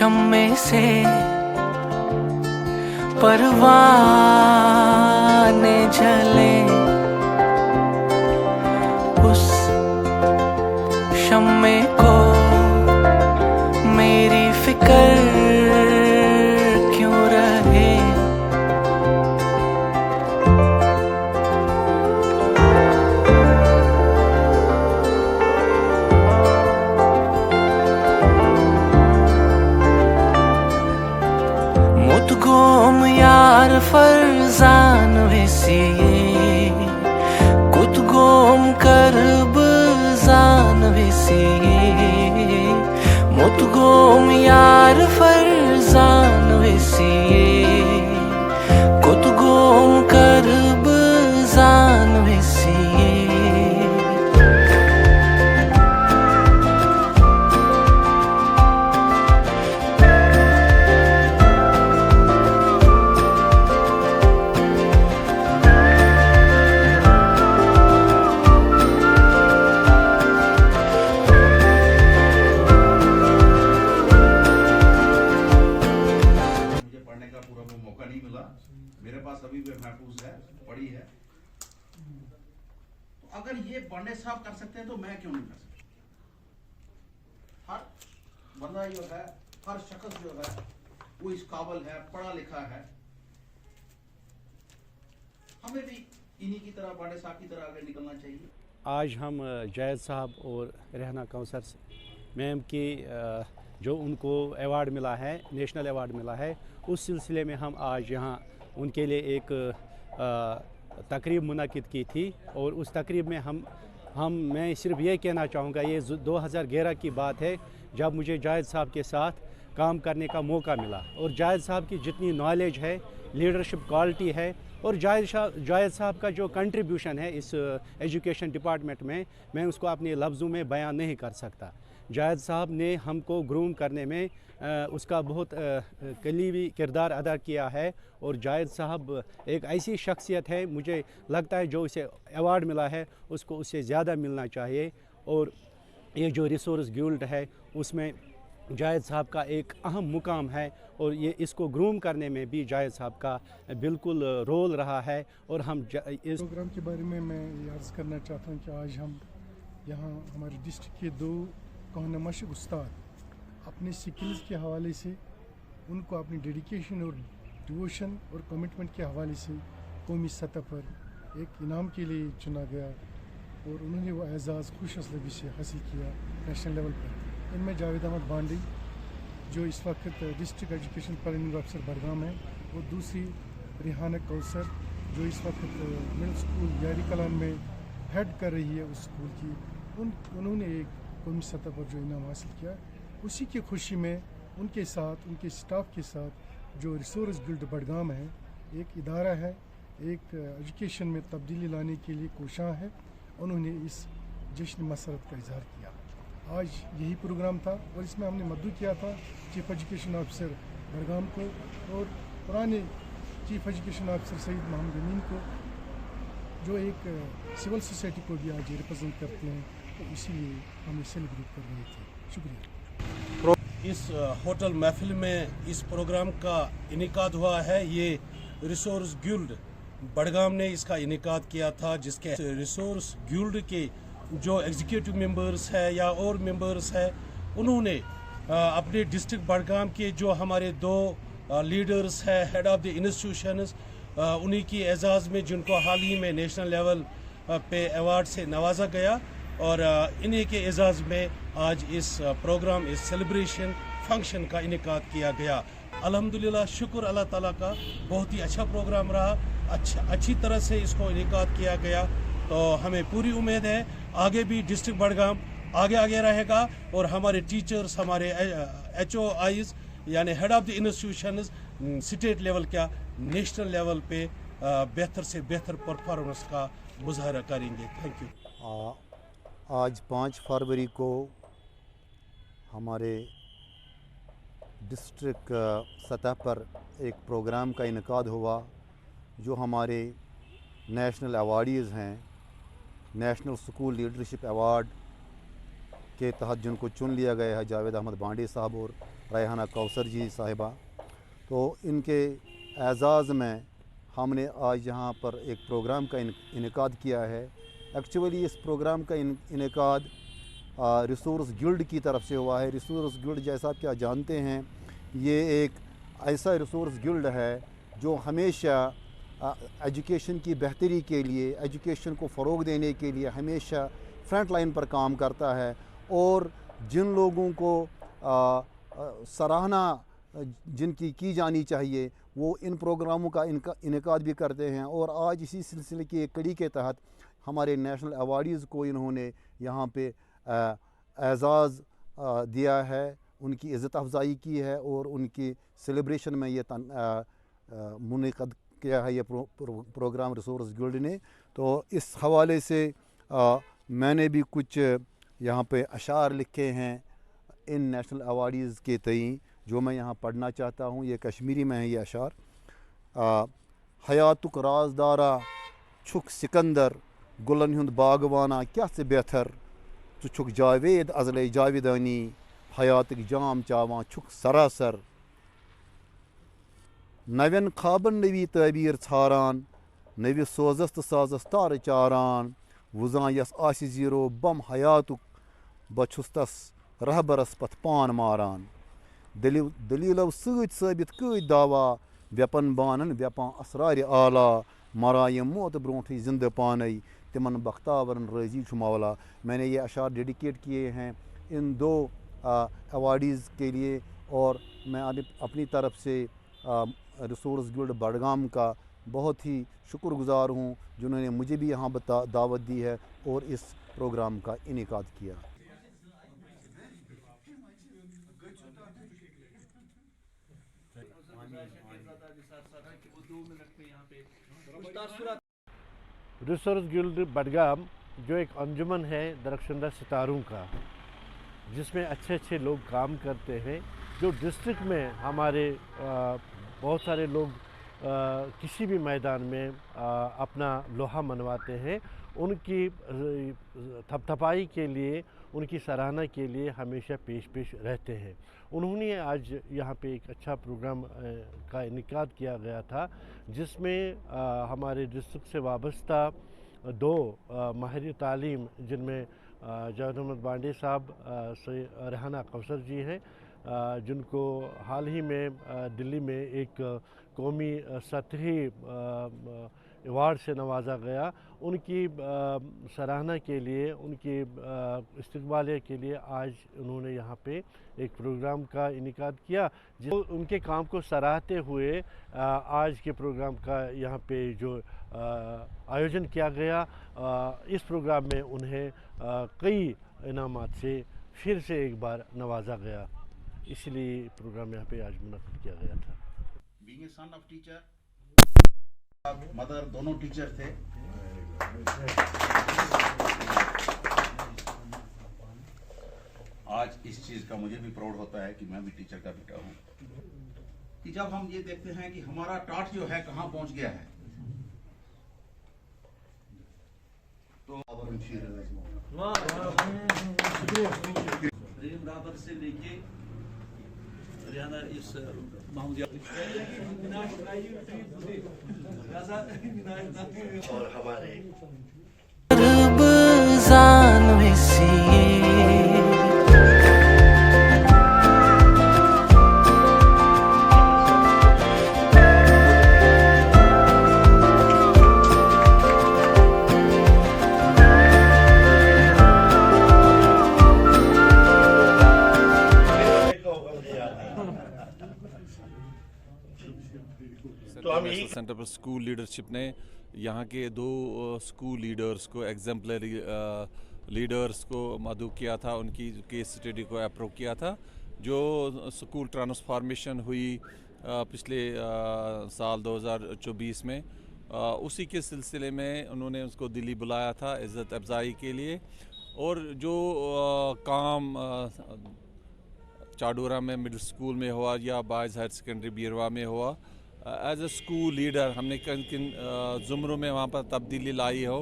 शम्मे से परवाने जले, उस शम्मे को मेरी फिक्र क्यों रहे। Mutgum yar farzan vesiye, kutgum karb zan vesiye, mutgum yar farzan vesiye, kutgum karb zan vesiye. मेरे पास अभी भी महफूज है, पड़ी है। तो अगर ये बंडे साहब कर सकते हैं तो मैं क्यों नहीं कर सकता? हर बंदा जो है, हर शख्स जो है वो इस काबिल है, पढ़ा लिखा है। हमें भी इन्हीं की तरह, बंडे साहब की तरह आगे निकलना चाहिए। आज हम जायद साहब और रहना कौसर मैम की जो उनको अवार्ड मिला है, नेशनल अवार्ड मिला है, उस सिलसिले में हम आज यहाँ उनके लिए एक तकरीब मुनक़िद की थी। और उस तकरीब में मैं सिर्फ ये कहना चाहूँगा, ये 2011 की बात है जब मुझे जायद साहब के साथ काम करने का मौका मिला। और जायद साहब की जितनी नॉलेज है, लीडरशिप क्वालिटी है, और जायद साहब का जो कंट्रीब्यूशन है इस एजुकेशन डिपार्टमेंट में, मैं उसको अपने लफ्ज़ों में बयान नहीं कर सकता। जायद साहब ने हमको ग्रूम करने में उसका बहुत कलीबी किरदार अदा किया है। और जायद साहब एक ऐसी शख्सियत है, मुझे लगता है जो इसे अवार्ड मिला है उसको उससे ज़्यादा मिलना चाहिए। और ये जो रिसोर्स गिल्ड है उसमें जायद साहब का एक अहम मुकाम है, और ये इसको ग्रूम करने में भी जायद साहब का बिल्कुल रोल रहा है। और हम इस प्रोग्राम के बारे में मैं ये अर्ज़ करना चाहता हूँ कि आज हम यहाँ हमारे डिस्ट्रिक्ट के 2 कहनमश उस्ताद अपने स्किल्स के हवाले से, उनको अपनी डेडिकेशन और डिवोशन और कमिटमेंट के हवाले से कौमी सतह पर एक इनाम के लिए चुना गया, और उन्होंने वो एज़ाज़ खुश असलबी से हासिल किया नेशनल लेवल पर। इनमें जावेद अहमद बांडी जो इस वक्त district education planning officer Budgam है, और दूसरी रिहाना कौसर जो इस वक्त मिडिल स्कूल यारी कलान में हेड कर रही है उस स्कूल की। उन्होंने एक कौमी सतह पर जो इनाम हासिल किया, उसी की खुशी में उनके साथ, उनके स्टाफ के साथ जो रिसोर्स गिल्ड बड़गाम है, एक इदारा है, एक एजुकेशन में तब्दीली लाने के लिए कोशां है, उन्होंने इस जश्न मसरत का इजहार किया। आज यही प्रोग्राम था, और इसमें हमने मदद किया था चीफ एजुकेशन ऑफिसर बड़गाम को और पुराने chief education officer Syed Mohammad Amin को, जो एक सिविल सोसाइटी को भी आज रिप्रेजेंट करते हैं, तो इसीलिए हम सेलिब्रेट कर रहे थे। शुक्रिया। इस होटल महफिल में इस प्रोग्राम का इनेकाद हुआ है। ये रिसोर्स गिल्ड बड़गाम ने इसका इनेकाद किया था, जिसके रिसोर्स गिल्ड के जो एग्जीक्यूटिव मेंबर्स है या और मेंबर्स है, उन्होंने अपने डिस्ट्रिक्ट बड़गाम के जो हमारे 2 लीडर्स है, हेड ऑफ द इंस्टीट्यूशंस, उन्हीं की एजाज़ में जिनको हाल ही में नेशनल लेवल पे अवार्ड से नवाजा गया, और इन्हीं के एजाज़ में आज इस प्रोग्राम, इस सेलिब्रेशन फंक्शन का इनेकाद किया गया। अल्हम्दुलिल्लाह, शुक्र अल्लाह ताला का, बहुत ही अच्छा प्रोग्राम रहा, अच्छी तरह से इसको इनेकाद किया गया। तो हमें पूरी उम्मीद है आगे भी डिस्ट्रिक्ट बड़गाम आगे रहेगा, और हमारे टीचर्स, हमारे HOIs यानी head of the institutions state level का नेशनल लेवल पे बेहतर से बेहतर परफॉर्मेंस का मुजाहरा करेंगे। Thank you. आज 5 फरवरी को हमारे डिस्ट्रिक्ट सतह पर एक प्रोग्राम का इनेकाद हुआ, जो हमारे नेशनल अवार्डीज़ हैं, नेशनल स्कूल लीडरशिप अवार्ड के तहत जिनको चुन लिया गया है, जावेद अहमद बांडी साहब और रेहाना कौसर जी साहिबा। तो इनके एज़ाज़ में हमने आज यहाँ पर एक प्रोग्राम का इनेकाद किया है। एक्चुअली इस प्रोग्राम का इनेकाद रिसोर्स गिल्ड की तरफ से हुआ है। रिसोर्स गिल्ड जैसा कि आप जानते हैं, ये एक ऐसा रिसोर्स गिल्ड है जो हमेशा एजुकेशन की बेहतरी के लिए, एजुकेशन को फ़रोग़ देने के लिए हमेशा फ्रंट लाइन पर काम करता है, और जिन लोगों को सराहना जिनकी की जानी चाहिए वो इन प्रोग्रामों का इनेकाद भी करते हैं। और आज इसी सिलसिले की एक कड़ी के तहत हमारे नेशनल अवार्डीज़ को इन्होंने यहाँ पे एज़ाज़ दिया है, उनकी इज़्ज़त अफ़ज़ाई की है और उनकी सेलिब्रेशन में ये मुनक़द किया है ये प्रोग्राम रिसोर्स गिल्ड ने। तो इस हवाले से मैंने भी कुछ यहाँ पे अशार लिखे हैं इन नेशनल अवार्डीज़ के तईं, जो मैं यहाँ पढ़ना चाहता हूँ। ये कश्मीरी में है ये अशार। हयातुक राजदारा छुक सिकंदर गुलन हुंद बागवाना क्या से बेहतर, चु छुक जावेद अज़ले जावेदानी हयातक जाम चावा छुक सरासर। नवन खाबन नवी तबीर छारान नवी सोजस तो साजस तार चारान वुजा यस आसि जीरो बम हयातुक बछुस्तस रहबरस पथ पान मारान। दलीलो सत साबित कत दावा व्यपन बानन व्यपा असरार आला मराय मौत ब्रोंठ जिंद पान तिमन बख्तावरन रजी मौला। मैंने ये अशार डेडिकेट किए हैं इन दो अवार्डीज़ के लिए, और मैं अपनी तरफ से रिसोर्स गिल्ड बडगाम का बहुत ही शुक्रगुज़ार हूँ जिन्होंने मुझे भी यहाँ दावत दी है और इस प्रोग्राम का इनेकाद किया। रिसोर्स गिल्ड बडगाम जो एक अंजुमन है दरख्शंदा सितारों का, जिसमें अच्छे अच्छे लोग काम करते हैं, जो डिस्ट्रिक्ट में हमारे बहुत सारे लोग किसी भी मैदान में अपना लोहा मनवाते हैं, उनकी थपथपाई के लिए, उनकी सराहना के लिए हमेशा पेश रहते हैं। उन्होंने आज यहाँ पे एक अच्छा प्रोग्राम का इनेकाद किया गया था, जिसमें हमारे डिस्ट्रिक्ट से वाबस्ता दो माहिर तालीम, जिनमें जावेद अहमद बांडे साहब से रेहाना कौसर जी हैं, जिनको हाल ही में दिल्ली में एक कौमी सतही अवार्ड से नवाजा गया। उनकी सराहना के लिए, उनकी इस्तकबाल के लिए आज उन्होंने यहाँ पे एक प्रोग्राम का इनेकाद किया। जो उनके काम को सराहते हुए आज के प्रोग्राम का यहाँ पे जो आयोजन किया गया, इस प्रोग्राम में उन्हें कई इनामात से फिर से एक बार नवाजा गया, इसलिए प्रोग्राम यहाँ पे आज मुनक़्क़िद किया गया था। Being a son of teacher, mother दोनों टीचर थे। आज इस चीज का मुझे भी प्राउड होता है कि मैं भी टीचर का बेटा हूँ, कि जब हम ये देखते हैं कि हमारा टाट जो है कहाँ पहुंच गया है, तो बराबर से लेके रेहाना इस और हमारे सेंटर फॉर स्कूल लीडरशिप ने यहाँ के दो स्कूल लीडर्स को, एग्जाम्पलरी लीडर्स को मदऊ किया था, उनकी केस स्टडी को अप्रूव किया था। जो स्कूल ट्रांसफॉर्मेशन हुई पिछले साल 2024 में, उसी के सिलसिले में उन्होंने उसको दिल्ली बुलाया था इज़्ज़त अफ़ज़ाई के लिए। और जो काम चाडोरा में मिडिल स्कूल में हुआ या बॉयज़ हायर सेकेंडरी बीरवा में हुआ, एज ए स्कूल लीडर हमने किन किन ज़ुमरों में वहाँ पर तब्दीली लाई हो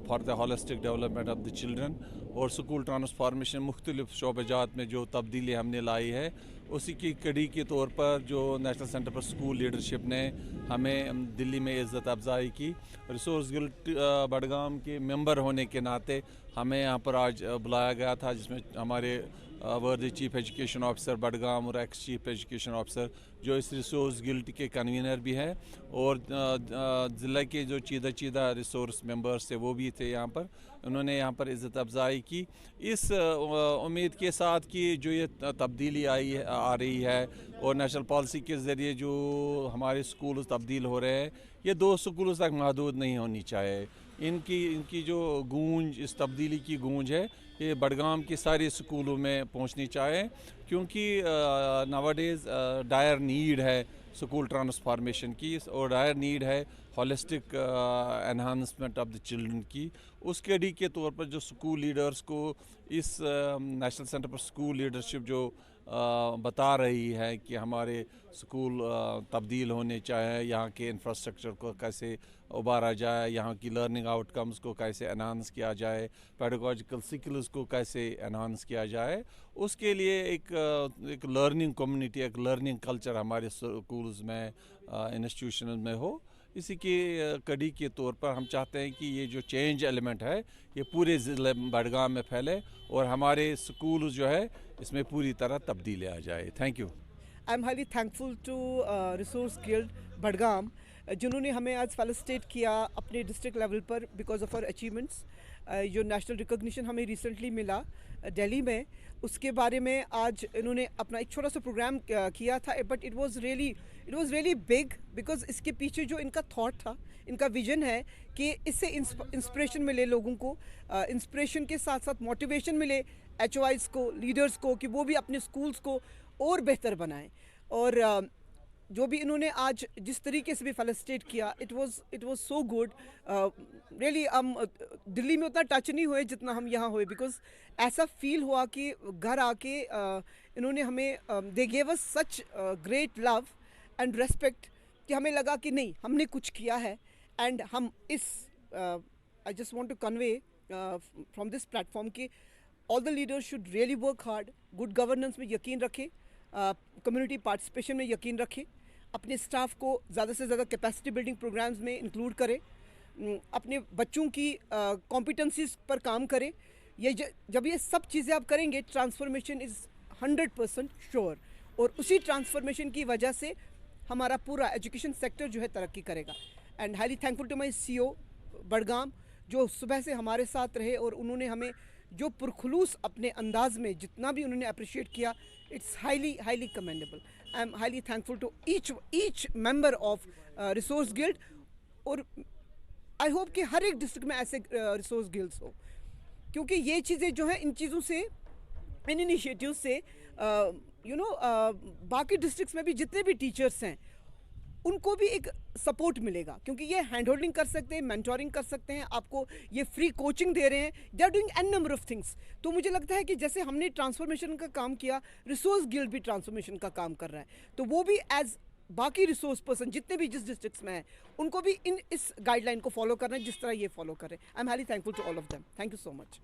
for the holistic development of the children, اور स्कूल ट्रांसफॉर्मेशन मुख्तलिफ शोबजात में जो तब्दीली हमने लाई है, उसी की कड़ी के तौर पर जो national centre for school leadership ने हमें दिल्ली में इज़्ज़त अफजाई की। रिसोर्स गिल्ड बडगाम के मेंबर होने के नाते हमें यहाँ पर आज बुलाया गया था, जिसमें हमारे वर्दी चीफ एजुकेशन ऑफिसर बडगाम और एक्स चीफ एजुकेशन ऑफिसर जो इस रिसोर्स गिल्ड के कन्वीनर भी हैं, और ज़िला के जो चीदा रिसोर्स मेंबर्स थे वो भी थे यहाँ पर। उन्होंने यहाँ पर इज़्ज़त अफजाई की इस उम्मीद के साथ कि जो ये तब्दीली आ रही है और नेशनल पॉलिसी के ज़रिए जो हमारे स्कूल तब्दील हो रहे हैं, ये 2 स्कूलों तक महदूद नहीं होनी चाहिए। इनकी जो गूंज, इस तब्दीली की गूंज है, ये बडगाम के सारे स्कूलों में पहुंचनी चाहिए, क्योंकि नावाडेज डायर नीड है स्कूल ट्रांसफॉर्मेशन की, और डायर नीड है holistic enhancement of the children की। उस कड़ी के तौर पर जो स्कूल लीडर्स को इस national centre for school leadership जो बता रही है कि हमारे स्कूल तब्दील होने चाहिए, यहाँ के इंफ्रास्ट्रक्चर को कैसे उबारा जाए, यहाँ की लर्निंग आउटकम्स को कैसे एनहांस किया जाए, पेडागोजिकल स्किल्स को कैसे एनहांस किया जाए, उसके लिए एक लर्निंग कम्युनिटी, एक लर्निंग कल्चर हमारे स्कूल्स में, इंस्टीट्यूशन में हो। इसी की कड़ी के तौर पर हम चाहते हैं कि ये जो चेंज एलिमेंट है ये पूरे ज़िले बडगाम में फैले और हमारे स्कूल जो है इसमें पूरी तरह तब्दीली आ जाए। Thank you. I am highly thankful to resource guild Budgam, जिन्होंने हमें आज फेलिसिटेट किया अपने डिस्ट्रिक्ट लेवल पर बिकॉज ऑफ आवर अचीवमेंट्स। जो नेशनल रिकॉग्निशन हमें रिसेंटली मिला दिल्ली में, उसके बारे में आज इन्होंने अपना एक छोटा सा प्रोग्राम किया था, but it was really big, because इसके पीछे जो इनका थॉट था, इनका विजन है कि इससे इंस्पिरेशन मिले लोगों को, इंस्पिरेशन के साथ साथ मोटिवेशन मिले HOIs को, लीडर्स को, कि वो भी अपने स्कूल्स को और बेहतर बनाएं। और जो भी इन्होंने आज जिस तरीके से भी फेलिसिटेट किया, it was so good. Really हम दिल्ली में उतना टच नहीं हुए जितना हम यहाँ हुए, बिकॉज ऐसा फील हुआ कि घर आके इन्होंने हमें they gave us such great love and respect कि हमें लगा कि नहीं, हमने कुछ किया है। एंड हम इस I just want to convey from this platform कि all the leaders should really work hard, good governance में यकीन रखें, कम्युनिटी पार्टिसिपेशन में यकीन रखें, अपने स्टाफ को ज़्यादा से ज़्यादा कैपेसिटी बिल्डिंग प्रोग्राम्स में इंक्लूड करें, अपने बच्चों की कॉम्पिटेंसीज पर काम करें। ये जब ये सब चीज़ें आप करेंगे, ट्रांसफॉर्मेशन इज़ 100% श्योर, और उसी ट्रांसफॉर्मेशन की वजह से हमारा पूरा एजुकेशन सेक्टर जो है तरक्की करेगा। And highly thankful to my CEO Budgam, जो सुबह से हमारे साथ रहे और उन्होंने हमें जो पुरखुलूस अपने अंदाज में जितना भी उन्होंने अप्रिशिएट किया, it's highly commendable. I am highly thankful to each member of resource guild, और आई होप कि हर एक डिस्ट्रिक्ट में ऐसे रिसोर्स गिल्ड्स हो, क्योंकि ये चीज़ें जो हैं, इन चीज़ों से, इन इनिशिएटिव से बाकी डिस्ट्रिक्ट्स में भी जितने भी टीचर्स हैं उनको भी एक सपोर्ट मिलेगा, क्योंकि ये हैंड होल्डिंग कर सकते हैं, मेंटोरिंग कर सकते हैं, आपको ये फ्री कोचिंग दे रहे हैं, they are doing an number of things. तो मुझे लगता है कि जैसे हमने ट्रांसफॉर्मेशन का काम किया, रिसोर्स गिल्ड भी ट्रांसफॉर्मेशन का काम कर रहा है, तो वो भी एज बाकी रिसोर्स पर्सन जितने भी जिस डिस्ट्रिक्ट्स में हैं, उनको भी इस गाइडलाइन को फॉलो करना है जिस तरह ये फॉलो कर रहे हैं। I am highly thankful to all of them. Thank you so much.